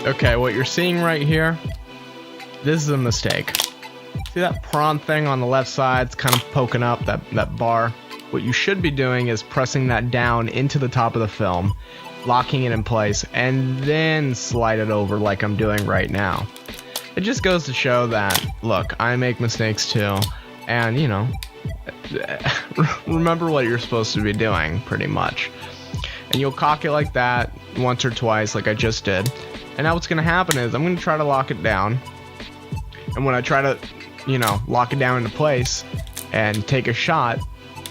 Okay, what you're seeing right here, this is a mistake. See that prawn thing on the left side? It's kind of poking up, that bar. What you should be doing is pressing that down into the top of the film, locking it in place, and then slide it over like I'm doing right now. It just goes to show that, look, I make mistakes too, and you know, remember what you're supposed to be doing, pretty much. And you'll cock it like that once or twice, like I just did. And now what's going to happen is I'm going to try to lock it down. And when I try to, you know, lock it down into place and take a shot,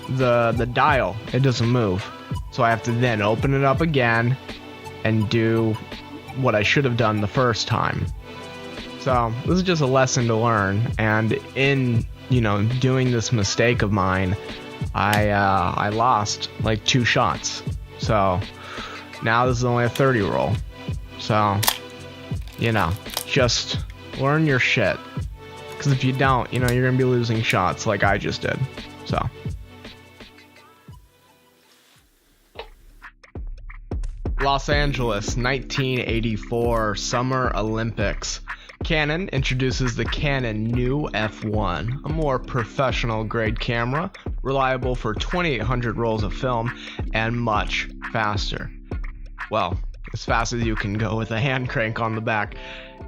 the dial, it doesn't move. So I have to then open it up again and do what I should have done the first time. So this is just a lesson to learn. And in, you know, doing this mistake of mine, I lost like 2 shots. So now this is only a 30 roll. So, you know, just learn your shit. Because if you don't, you know, you're going to be losing shots like I just did. So. Los Angeles, 1984 Summer Olympics. Canon introduces the Canon new F1, a more professional grade camera, reliable for 2800 rolls of film, and much faster. Well, as fast as you can go with a hand crank on the back.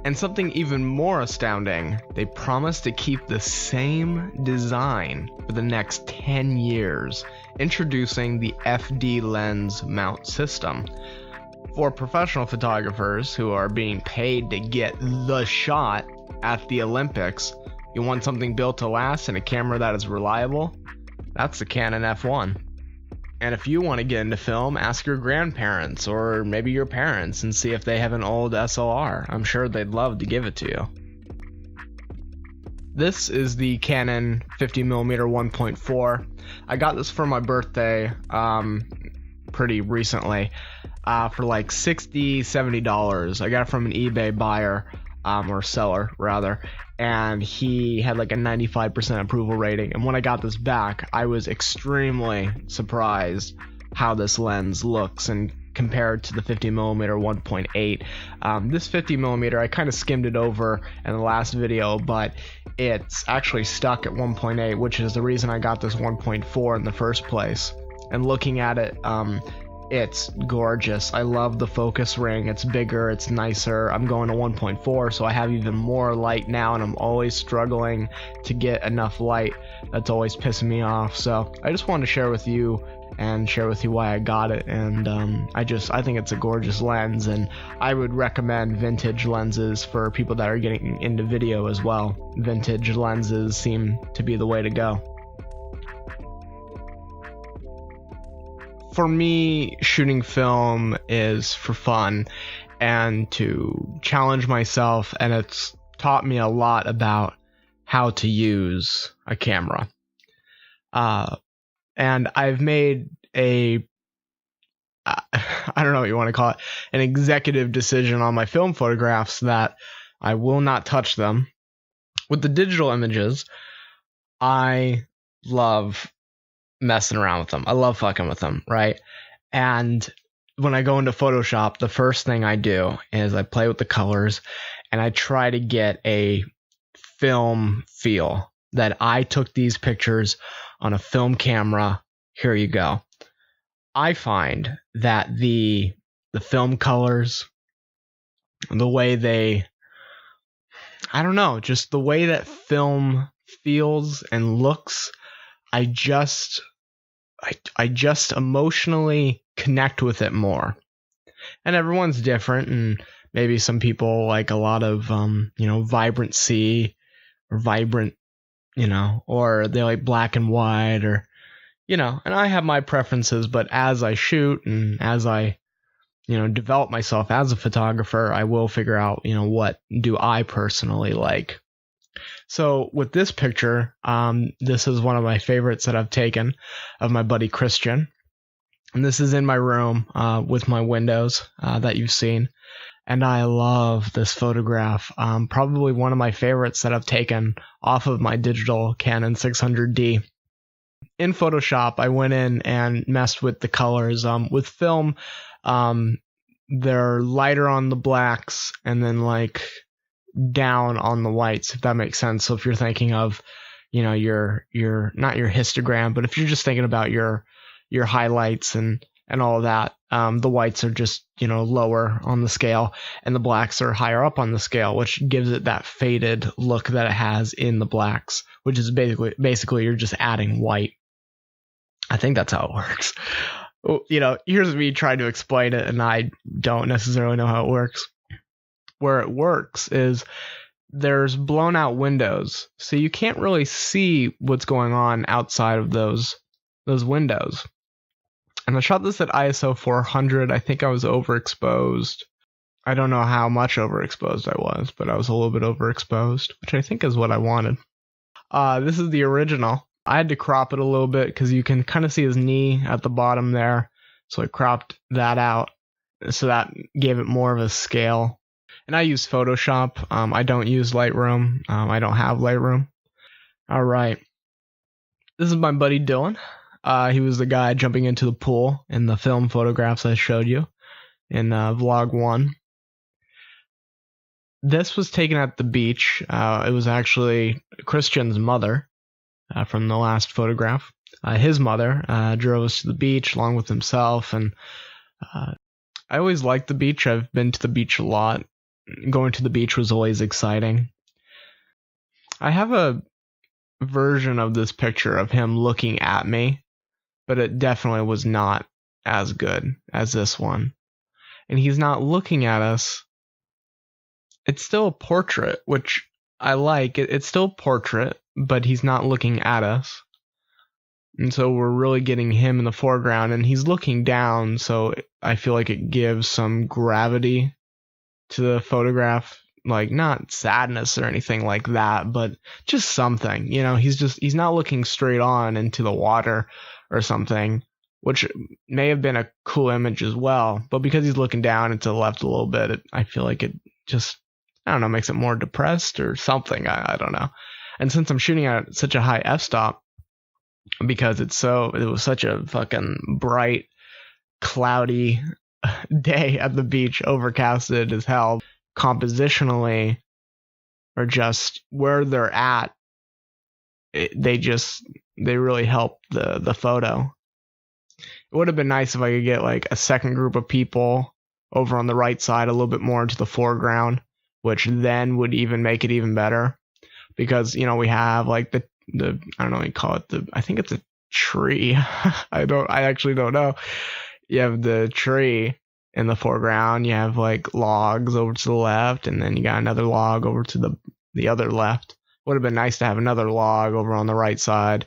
And something even more astounding, they promise to keep the same design for the next 10 years, introducing the FD lens mount system. For professional photographers who are being paid to get the shot at the Olympics, you want something built to last and a camera that is reliable? That's the Canon F1. And if you want to get into film, ask your grandparents or maybe your parents and see if they have an old SLR. I'm sure they'd love to give it to you. This is the Canon 50mm 1.4. I got this for my birthday pretty recently. For like $60, $70. I got it from an eBay buyer, or seller rather, and he had like a 95% approval rating. And when I got this back, I was extremely surprised how this lens looks and compared to the 50mm 1.8. This 50mm, I kind of skimmed it over in the last video, but it's actually stuck at 1.8, which is the reason I got this 1.4 in the first place. And looking at it, it's gorgeous. I love the focus ring. It's bigger, it's nicer. I'm going to 1.4, so I have even more light now, and I'm always struggling to get enough light. That's always pissing me off. So I just wanted to share with you why I got it. And I think it's a gorgeous lens, and I would recommend vintage lenses for people that are getting into video as well. Vintage lenses seem to be the way to go. For me, shooting film is for fun and to challenge myself, and it's taught me a lot about how to use a camera. And I've made I don't know what you want to call it, an executive decision on my film photographs that I will not touch them. With the digital images, I love messing around with them. I love fucking with them, right? And when I go into Photoshop, the first thing I do is I play with the colors and I try to get a film feel that I took these pictures on a film camera. Here you go. I find that the film colors, the way they, I don't know, just the way that film feels and looks, I just emotionally connect with it more. And everyone's different, and maybe some people like a lot of vibrancy or vibrant, or they like black and white, or and I have my preferences, but as I shoot and as I develop myself as a photographer, I will figure out what do I personally like. So with this picture, this is one of my favorites that I've taken of my buddy Christian. And this is in my room with my windows that you've seen. And I love this photograph. Probably one of my favorites that I've taken off of my digital Canon 600D. In Photoshop, I went in and messed with the colors. With film, they're lighter on the blacks and then like down on the whites, if that makes sense. So if you're thinking of, you know, your not your histogram, but if you're just thinking about your highlights and all of that, the whites are just, you know, lower on the scale and the blacks are higher up on the scale, which gives it that faded look that it has in the blacks, which is basically you're just adding white. I think that's how it works. You know, here's me trying to explain it, and I don't necessarily know how it works. Where it works is there's blown out windows, so you can't really see what's going on outside of those windows. And I shot this at ISO 400. I think I was overexposed. I don't know how much overexposed I was, but I was a little bit overexposed, which I think is what I wanted. This is the original. I had to crop it a little bit because you can kind of see his knee at the bottom there. So I cropped that out. So that gave it more of a scale. And I use Photoshop. I don't use Lightroom. I don't have Lightroom. All right. This is my buddy Dylan. He was the guy jumping into the pool in the film photographs I showed you in vlog 1. This was taken at the beach. It was actually Christian's mother from the last photograph. His mother drove us to the beach along with himself. And I always liked the beach. I've been to the beach a lot. Going to the beach was always exciting. I have a version of this picture of him looking at me, but it definitely was not as good as this one. And he's not looking at us. It's still a portrait, which I like. It's still a portrait, but he's not looking at us. And so we're really getting him in the foreground, and he's looking down, so I feel like it gives some gravity to the photograph. Like, not sadness or anything like that, but just something. You know, he's not looking straight on into the water or something, which may have been a cool image as well. But because he's looking down and to the left a little bit, I feel like it just, I don't know, makes it more depressed or something. I don't know. And since I'm shooting at such a high f-stop, because it was such a fucking bright, cloudy day at the beach, overcasted as hell, compositionally, or just where they're at, they really help the photo. It would have been nice if I could get like a second group of people over on the right side a little bit more into the foreground, which then would even make it even better, because, you know, we have like the I don't know what you call it, I think it's a tree. I actually don't know. You have the tree in the foreground, you have like logs over to the left, and then you got another log over to the other left. Would have been nice to have another log over on the right side.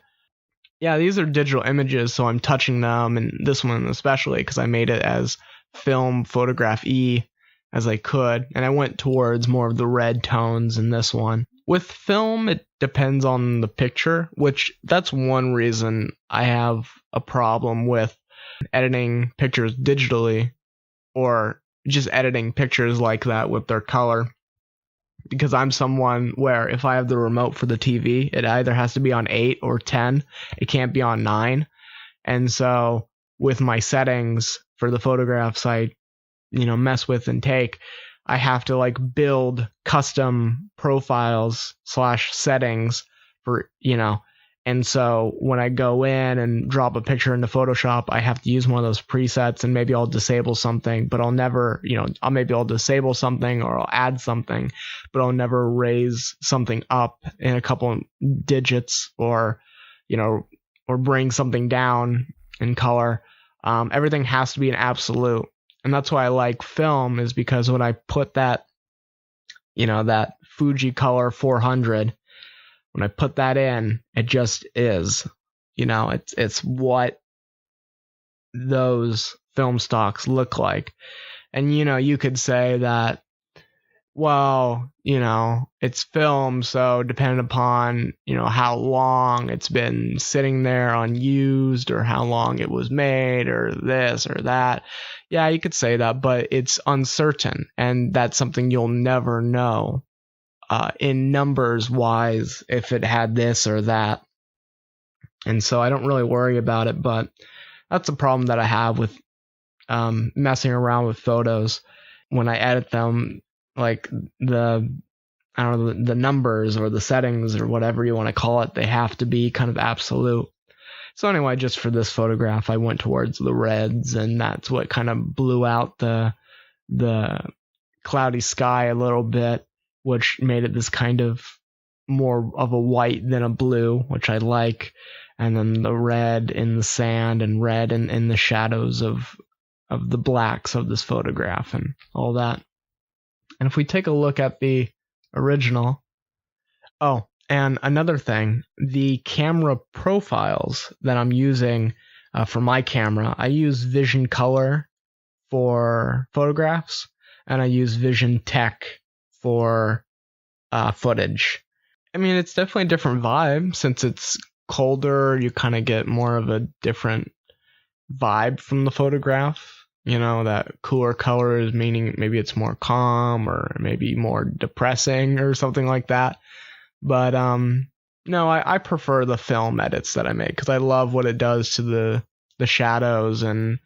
Yeah, these are digital images, so I'm touching them, and this one especially because I made it as film photograph E as I could, and I went towards more of the red tones in this one. With film, it depends on the picture, which that's one reason I have a problem with editing pictures digitally, or just editing pictures like that with their color, because I'm someone where if I have the remote for the TV, it either has to be on 8 or 10. It can't be on 9. And so with my settings for the photographs I, you know, mess with and take, I have to like build custom profiles / settings for, you know. And so when I go in and drop a picture into Photoshop, I have to use one of those presets, and maybe I'll disable something, but I'll never, you know, I'll disable something or I'll add something, but I'll never raise something up in a couple digits, or, you know, or bring something down in color. Everything has to be an absolute. And that's why I like film, is because when I put that, you know, that Fuji Color 400, when I put that in, it just is, you know, it's what those film stocks look like. And, you know, you could say that, well, you know, it's film, so depending upon, you know, how long it's been sitting there unused, or how long it was made, or this or that. Yeah, you could say that, but it's uncertain, and that's something you'll never know in numbers wise if it had this or that. And so I don't really worry about it, but that's a problem that I have with messing around with photos when I edit them, like I don't know, the numbers or the settings or whatever you want to call it, they have to be kind of absolute. So anyway, just for this photograph, I went towards the reds, and that's what kind of blew out the cloudy sky a little bit, which made it this kind of more of a white than a blue, which I like. And then the red in the sand and red in the shadows of the blacks of this photograph and all that. And if we take a look at the original, oh, and another thing, the camera profiles that I'm using for my camera, I use Vision Color for photographs, and I use Vision Tech for footage. I mean, it's definitely a different vibe. Since it's colder, you kind of get more of a different vibe from the photograph. You know, that cooler color is meaning maybe it's more calm or maybe more depressing or something like that. But no, I prefer the film edits that I make because I love what it does to the shadows and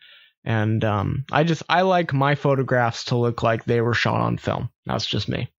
I like my photographs to look like they were shot on film. That's just me.